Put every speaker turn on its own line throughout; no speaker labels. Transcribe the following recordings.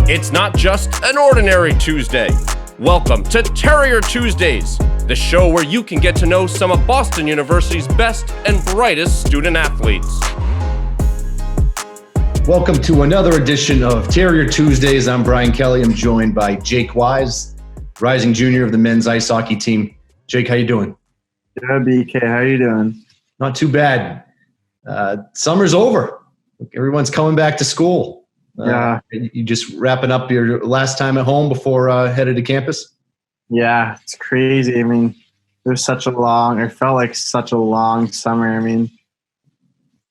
It's not just an ordinary Tuesday. Welcome to Terrier Tuesdays, the show where you can get to know some of Boston University's best and brightest student athletes.
Welcome to another edition of Terrier Tuesdays. I'm Brian Kelly. I'm joined by Jake Wise, rising junior of the men's ice hockey team. Jake, how you doing?
Good, BK. How you doing?
Not too bad. Summer's over. Everyone's coming back to school.
Yeah.
You just wrapping up your last time at home before headed to campus?
Yeah, it's crazy. I mean, it felt like such a long summer. I mean,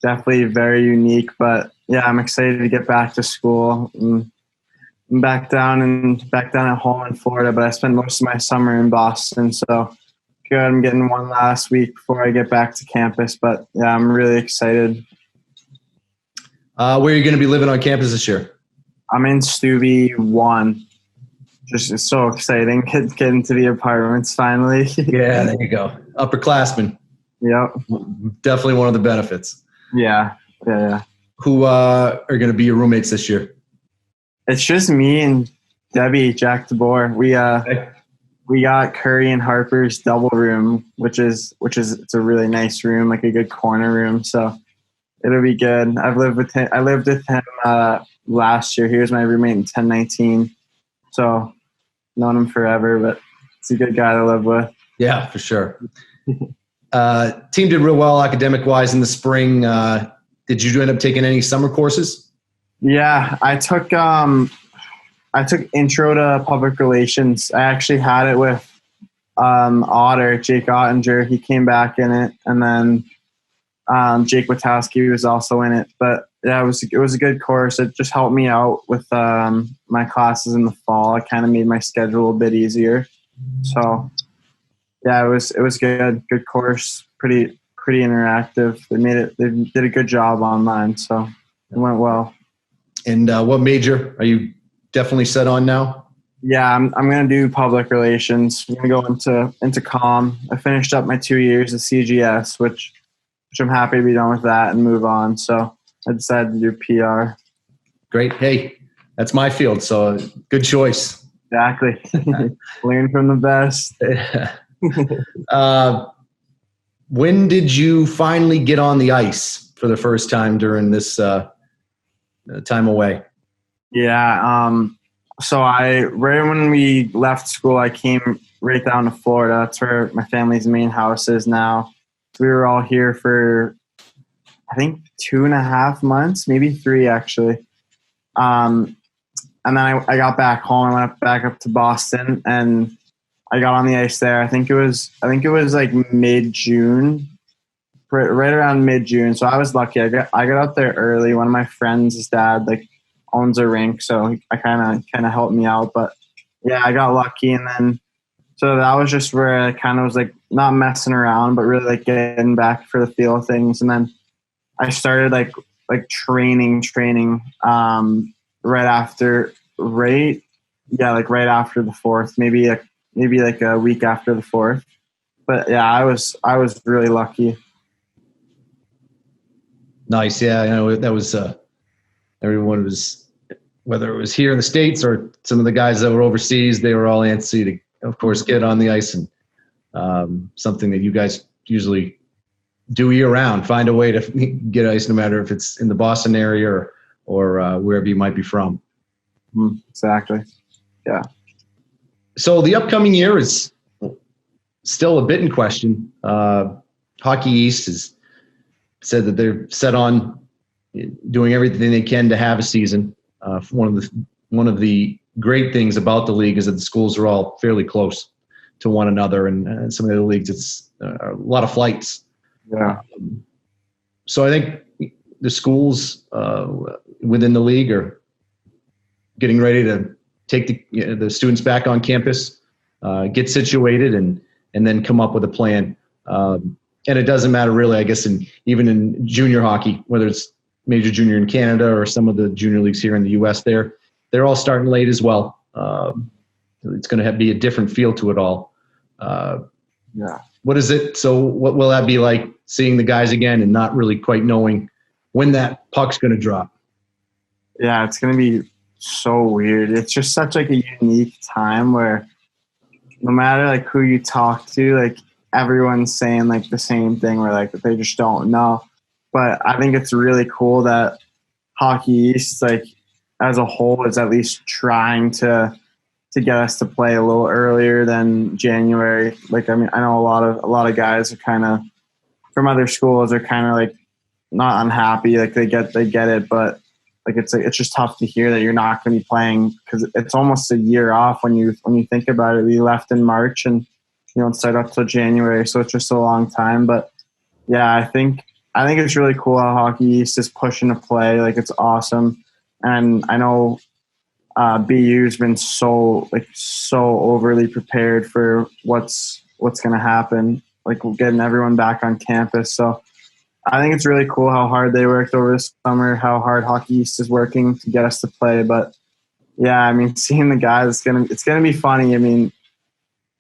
definitely very unique, but yeah, I'm excited to get back to school. I'm back down at home in Florida, but I spent most of my summer in Boston, so good. I'm getting one last week before I get back to campus, but yeah, I'm really excited.
Where are you going to be living on campus this year?
I'm in Stubby 1. It's so exciting. Get into the apartments finally.
Yeah, there you go. Upperclassmen.
Yep.
Definitely one of the benefits.
Yeah.
Who are going to be your roommates this year?
It's just me and Debbie, Jack DeBoer. We got Curry and Harper's double room, which is it's a really nice room, like a good corner room. So it'll be good. I lived with him last year. He was my roommate in 1019. So known him forever, but it's a good guy to live with. Yeah,
for sure. Team did real well academic-wise in the spring. Did you end up taking any summer courses?
Yeah, I took Intro to Public Relations. I actually had it with Otter, Jake Ottinger. He came back in it, and then Jake Witowski was also in it. But yeah, it was a good course. It just helped me out with my classes in the fall. It kind of made my schedule a bit easier. So yeah, it was good. Good course. Pretty interactive. They did a good job online, so it went well.
And what major are you definitely set on now?
Yeah, I'm going to do public relations. I'm going to go into comm. I finished up my 2 years of CGS, which I'm happy to be done with that and move on. So I decided to do PR.
Great. Hey, that's my field, so good choice.
Exactly. Learn from the best.
When did you finally get on the ice for the first time during this time away?
Yeah. So right when we left school, I came right down to Florida. That's where my family's main house is now. We were all here for, I think, 2.5 months, maybe 3 actually. And then I got back home. I went back up to Boston, and I got on the ice there. I think it was like mid-June, right around mid-June. So I was lucky. I got out there early. One of my friends, his dad, owns a rink, so I kind of helped me out. But yeah, I got lucky, and then so that was just where I kind of was not messing around, but really getting back for the feel of things. And then I started training right after the 4th, maybe a week after the 4th. But yeah, I was really lucky.
Nice. Yeah, I know that was everyone was, whether it was here in the States or some of the guys that were overseas, they were all antsy to, of course, get on the ice, and something that you guys usually do year round, find a way to get ice, no matter if it's in the Boston area or wherever you might be from.
Exactly. Yeah.
So the upcoming year is still a bit in question. Hockey East has said that they're set on doing everything they can to have a season. One of the great things about the league is that the schools are all fairly close to one another, and some of the other leagues, it's a lot of flights.
Yeah.
So I think the schools within the league are getting ready to take the students back on campus, get situated, and then come up with a plan. And it doesn't matter really, I guess, even in junior hockey, whether it's major junior in Canada or some of the junior leagues here in the U.S., they're all starting late as well. It's going to be a different feel to it all.
Yeah.
What is it? So what will that be like, seeing the guys again and not really quite knowing when that puck's going to drop?
Yeah, it's going to be so weird. It's just such like a unique time where no matter like who you talk to, like everyone's saying like the same thing where like they just don't know. But I think it's really cool that Hockey East, like as a whole, is at least trying to get us to play a little earlier than January. Like, I mean, I know a lot of guys are kind of from other schools are kind of like not unhappy, like they get it, but like it's just tough to hear that you're not going to be playing because it's almost a year off when you think about it. We left in March and it started up till January, so it's just a long time. But yeah, I think it's really cool how Hockey East is pushing to play. Like it's awesome, and I know BU's been so overly prepared for what's going to happen, like getting everyone back on campus. So I think it's really cool how hard they worked over the summer, how hard Hockey East is working to get us to play. But yeah, I mean, seeing the guys, it's gonna be funny. I mean,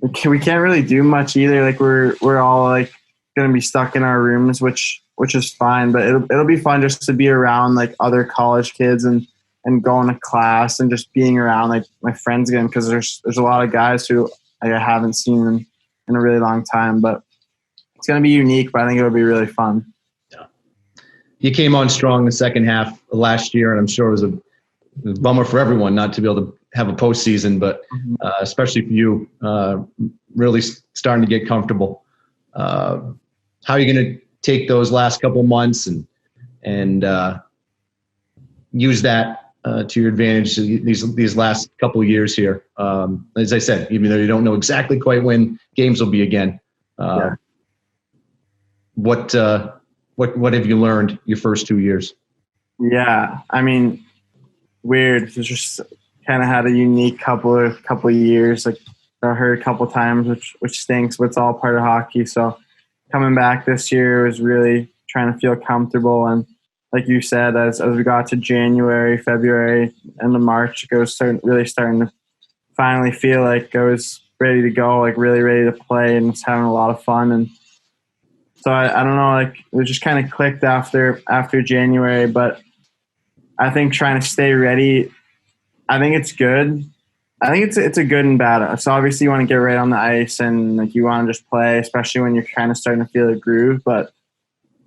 we can't really do much either. Like we're all like gonna be stuck in our rooms, which is fine. But it'll be fun just to be around like other college kids and going to class and just being around like my friends again, because there's a lot of guys who I haven't seen in a really long time. But it's gonna be unique, but I think it'll be really fun.
You came on strong the second half of last year, and I'm sure it was a bummer for everyone not to be able to have a postseason, but especially for you, really starting to get comfortable. How are you going to take those last couple months and use that to your advantage these last couple of years here? As I said, even though you don't know exactly quite when games will be again, what have you learned your first 2 years?
Yeah, I mean, weird. It's just kind of had a unique couple of years. Like I heard a couple times, which stinks, but it's all part of hockey. So coming back this year was really trying to feel comfortable. And like you said, as we got to January, February, end of March, it was starting to finally feel like I was ready to go, like really ready to play, and was having a lot of fun. And so I don't know, like it just kind of clicked after January, but I think trying to stay ready, I think it's good. I think it's a good and bad. So obviously you want to get right on the ice and like you want to just play, especially when you're kind of starting to feel a groove. But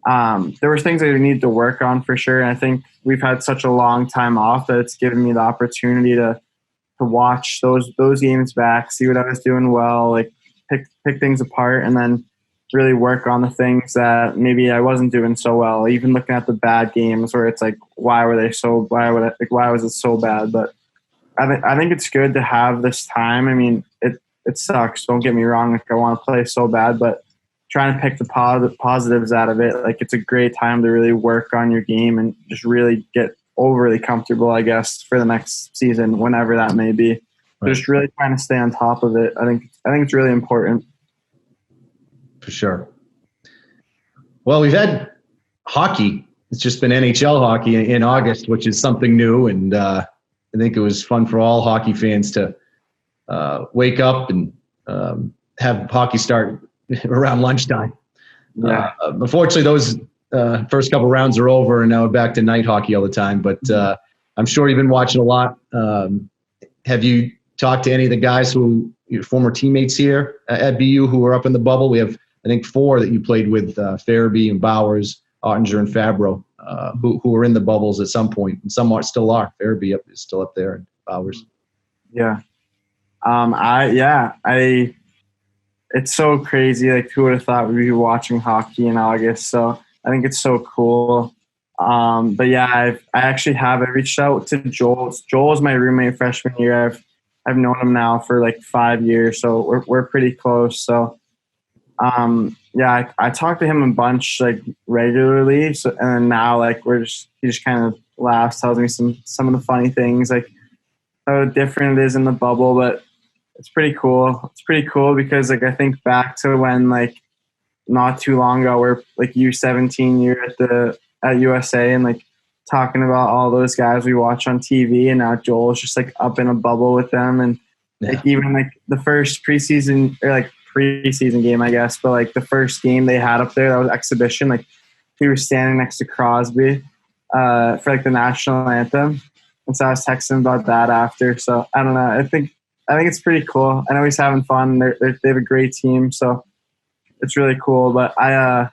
there were things that we needed to work on for sure. And I think we've had such a long time off that it's given me the opportunity to watch those games back, see what I was doing well, like pick things apart, and then really work on the things that maybe I wasn't doing so well. Even looking at the bad games where it's like, why was it so bad? But I think it's good to have this time. I mean, it sucks. Don't get me wrong. Like I want to play so bad, but trying to pick the positives out of it. Like it's a great time to really work on your game and just really get overly comfortable, I guess, for the next season, whenever that may be. Right. Just really trying to stay on top of it. I think it's really important.
For sure. Well, we've had hockey. It's just been NHL hockey in August, which is something new. And I think it was fun for all hockey fans to wake up and have hockey start around lunchtime.
Yeah.
Unfortunately, those first couple rounds are over, and now we're back to night hockey all the time. But I'm sure you've been watching a lot. Have you talked to any of the guys who your former teammates here at BU who are up in the bubble? We have, I think, 4 that you played with, Farabee and Bowers, Ottinger and Fabro, who were in the bubbles at some point, and some still are. Farabee is still up there, and Bowers.
Yeah. It's so crazy. Like, who would have thought we'd be watching hockey in August? So I think it's so cool. But yeah, I reached out to Joel. Joel was my roommate freshman year. I've known him now for like 5 years, so we're pretty close. So I talk to him a bunch like regularly. So and then now like he just kind of laughs, tells me some of the funny things, like how different it is in the bubble, but it's pretty cool. It's pretty cool because like I think back to when like not too long ago we're like U17 year at USA and like talking about all those guys we watch on TV, and now Joel's just like up in a bubble with them, and like even like the first preseason game, I guess, but like the first game they had up there, that was exhibition, like we were standing next to Crosby for like the national anthem, And so I was texting about that after. So I don't know. I think it's pretty cool. I know he's having fun. They have a great team, so it's really cool. But I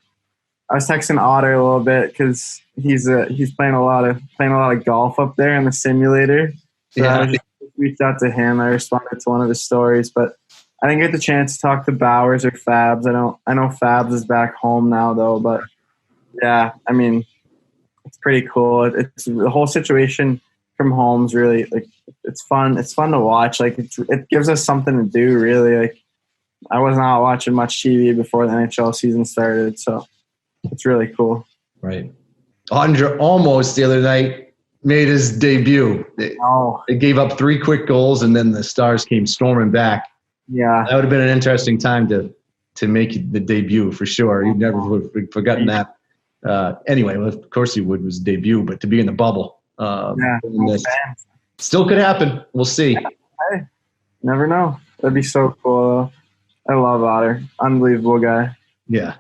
was texting Otter a little bit because he's playing a lot of golf up there in the simulator. So
Yeah.
I just reached out to him. I responded to one of his stories, but I didn't get the chance to talk to Bowers or Fabs. I know Fabs is back home now though, but yeah, I mean, it's pretty cool. It's the whole situation from home's really like it's fun. It's fun to watch. Like it gives us something to do. Really, like I was not watching much TV before the NHL season started, so it's really cool.
Right. Andre almost the other night made his debut. They gave up 3 quick goals, and then the Stars came storming back.
Yeah,
That would have been an interesting time to make the debut for sure. You never would have forgotten that. Anyway, well, of course he would. It was debut, but to be in the bubble, still could happen. We'll see.
Hey, never know. That'd be so cool. I love Otter. Unbelievable guy.
Yeah.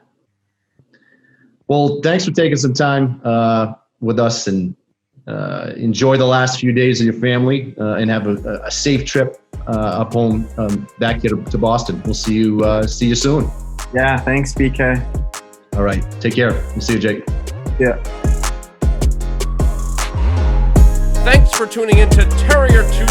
Well, thanks for taking some time with us, and enjoy the last few days of your family, and have a safe trip up home, back here to Boston. We'll see you soon.
Yeah, thanks, BK.
All right. Take care. We'll see you, Jake.
Yeah.
Thanks for tuning in to Terrier Tuesday.